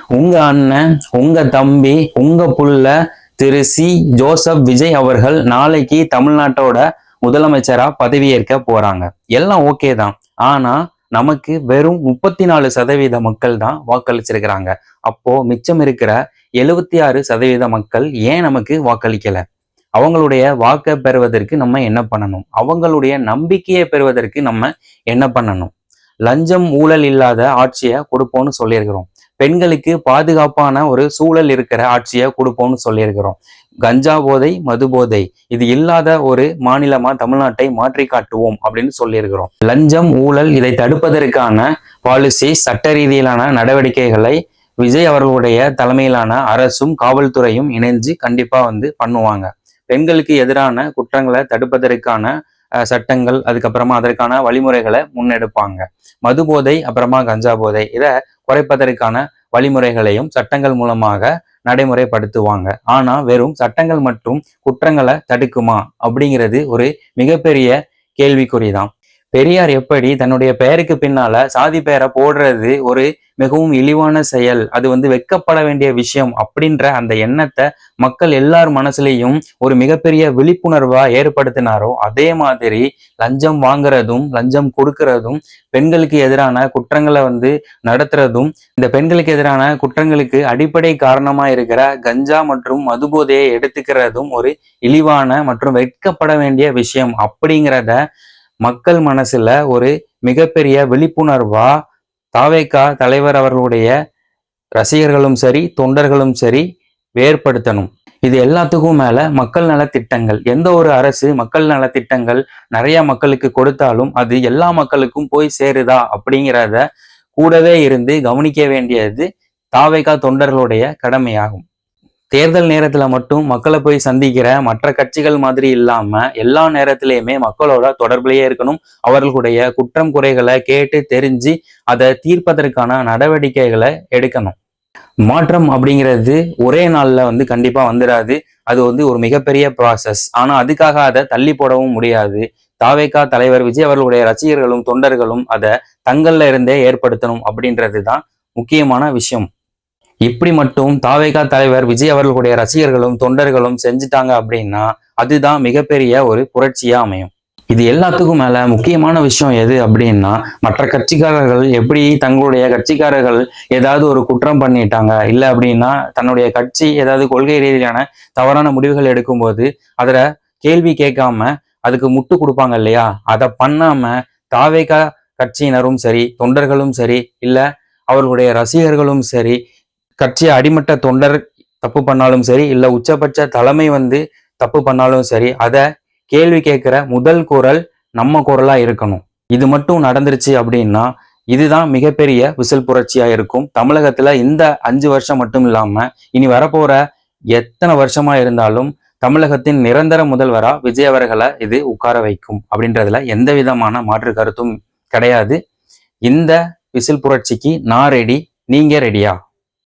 உங்க அண்ணன், உங்க தம்பி, உங்க புள்ள திரு சி ஜோசப் விஜய் அவர்கள் நாளைக்கு தமிழ்நாட்டோட முதலமைச்சரா பதவியேற்க போறாங்க. எல்லாம் ஓகே தான். ஆனா நமக்கு வெறும் 34% மக்கள் தான் வாக்களிச்சிருக்கிறாங்க. அப்போ மிச்சம் இருக்கிற 76% மக்கள் ஏன் நமக்கு வாக்களிக்கல? அவங்களுடைய வாக்கை பெறுவதற்கு நம்ம என்ன பண்ணணும்? அவங்களுடைய நம்பிக்கையை பெறுவதற்கு நம்ம என்ன பண்ணணும்? லஞ்சம் ஊழல் இல்லாத ஆட்சியை கொடுப்போம்னு சொல்லியிருக்கிறோம். பெண்களுக்கு பாதுகாப்பான ஒரு சூழல் இருக்கிற ஆட்சியை கொடுப்போம்னு சொல்லியிருக்கிறோம். கஞ்சா போதை, மது போதை இது இல்லாத ஒரு மாநிலமா தமிழ்நாட்டை மாற்றி காட்டுவோம் அப்படின்னு சொல்லியிருக்கிறோம். லஞ்சம் ஊழல் இதை தடுப்பதற்கான பாலிசி, சட்ட ரீதியிலான நடவடிக்கைகளை விஜய் அவர்களுடைய தலைமையிலான அரசும் காவல்துறையும் இணைஞ்சு கண்டிப்பா பண்ணுவாங்க. பெண்களுக்கு எதிரான குற்றங்களை தடுப்பதற்கான சட்டங்கள், அதுக்கப்புறமா அதற்கான வழிமுறைகளை முன்னெடுப்பாங்க. மது போதை, அப்புறமா கஞ்சா போதை இதை குறைப்பதற்கான வழிமுறைகளையும் சட்டங்கள் மூலமாக நடைமுறைப்படுத்துவாங்க. ஆனா வெறும் சட்டங்கள் மற்றும் குற்றங்களை தடுக்குமா அப்படிங்கிறது ஒரு மிகப்பெரிய கேள்விக்குறிதான். பெரியார் எப்படி தன்னுடைய பெயருக்கு பின்னால சாதி பெயரை போடுறது ஒரு மிகவும் இழிவான செயல், அது வெட்கப்பட வேண்டிய விஷயம் அப்படின்ற அந்த எண்ணத்தை மக்கள் எல்லார் மனசுலையும் ஒரு மிகப்பெரிய விழிப்புணர்வா ஏற்படுத்தினாரோ, அதே மாதிரி லஞ்சம் வாங்குறதும் லஞ்சம் கொடுக்கறதும் பெண்களுக்கு எதிரான குற்றங்களை நடத்துறதும், இந்த பெண்களுக்கு எதிரான குற்றங்களுக்கு அடிப்படை காரணமா இருக்கிற கஞ்சா மற்றும் மதுபோதையை எடுத்துக்கிறதும் ஒரு இழிவான மற்றும் வெட்கப்பட வேண்டிய விஷயம் அப்படிங்கிறத மக்கள் மனசுல ஒரு மிகப்பெரிய விழிப்புணர்வா தாவேகா தலைவர் அவர்களுடைய ரசிகர்களும் சரி, தொண்டர்களும் சரி ஏற்படுத்தணும். இது எல்லாத்துக்கும் மேல மக்கள் நலத்திட்டங்கள், எந்த ஒரு அரசு மக்கள் நலத்திட்டங்கள் நிறைய மக்களுக்கு கொடுத்தாலும் அது எல்லா மக்களுக்கும் போய் சேருதா அப்படிங்கிறத கூடவே இருந்து கவனிக்க வேண்டியது தாவேகா தொண்டர்களுடைய கடமையாகும். தேர்தல் நேரத்துல மட்டும் மக்களை போய் சந்திக்கிற மற்ற கட்சிகள் மாதிரி இல்லாம எல்லா நேரத்திலையுமே மக்களோட தொடர்புலயே இருக்கணும். அவர்களுடைய குற்றம் குறைகளை கேட்டு தெரிஞ்சு அதை தீர்ப்பதற்கான நடவடிக்கைகளை எடுக்கணும். மாற்றம் அப்படிங்கிறது ஒரே நாள்ல கண்டிப்பா வந்துடாது. அது ஒரு மிகப்பெரிய ப்ராசஸ். ஆனா அதுக்காக அதை தள்ளி போடவும் முடியாது. தாவேகா தலைவர் விஜய் அவர்களுடைய ரசிகர்களும் தொண்டர்களும் அதை தங்கள்ல இருந்தே ஏற்படுத்தணும் அப்படின்றது தான் முக்கியமான விஷயம். இப்படி மட்டும் தாவேகா தலைவர் விஜய் அவர்களுடைய ரசிகர்களும் தொண்டர்களும் செஞ்சுட்டாங்க அப்படின்னா அதுதான் மிகப்பெரிய ஒரு புரட்சியா அமையும். இது எல்லாத்துக்கும் மேல முக்கியமான விஷயம் எது அப்படின்னா, மற்ற கட்சிக்காரர்கள் எப்படி தங்களுடைய கட்சிக்காரர்கள் ஏதாவது ஒரு குற்றம் பண்ணிட்டாங்க, இல்லை அப்படின்னா தன்னுடைய கட்சி ஏதாவது கொள்கை ரீதியான தவறான முடிவுகள் எடுக்கும்போது அதுல கேள்வி கேட்காம அதுக்கு முட்டு கொடுப்பாங்க இல்லையா, அதை பண்ணாம தாவேகா கட்சியினரும் சரி, தொண்டர்களும் சரி, இல்ல அவர்களுடைய ரசிகர்களும் சரி, கட்சி அடிமட்ட தொண்டர் தப்பு பண்ணாலும் சரி, இல்ல உச்சபட்ச தலைமை தப்பு பண்ணாலும் சரி, அதை கேள்வி கேட்கிற முதல் குரல் நம்ம குரலா இருக்கணும். இது மட்டும் நடந்துருச்சு அப்படின்னா இதுதான் மிகப்பெரிய விசில் புரட்சியா இருக்கும். தமிழகத்துல இந்த 5 வருஷம் மட்டும் இல்லாம இனி வரப்போற எத்தனை வருஷமா இருந்தாலும் தமிழகத்தின் நிரந்தர முதல்வரா விஜய் அவர்களை இது உட்கார வைக்கும் அப்படின்றதுல எந்த விதமான மாற்று கருத்தும் கிடையாது. இந்த விசில் புரட்சிக்கு நான் ரெடி, நீங்க ரெடியா?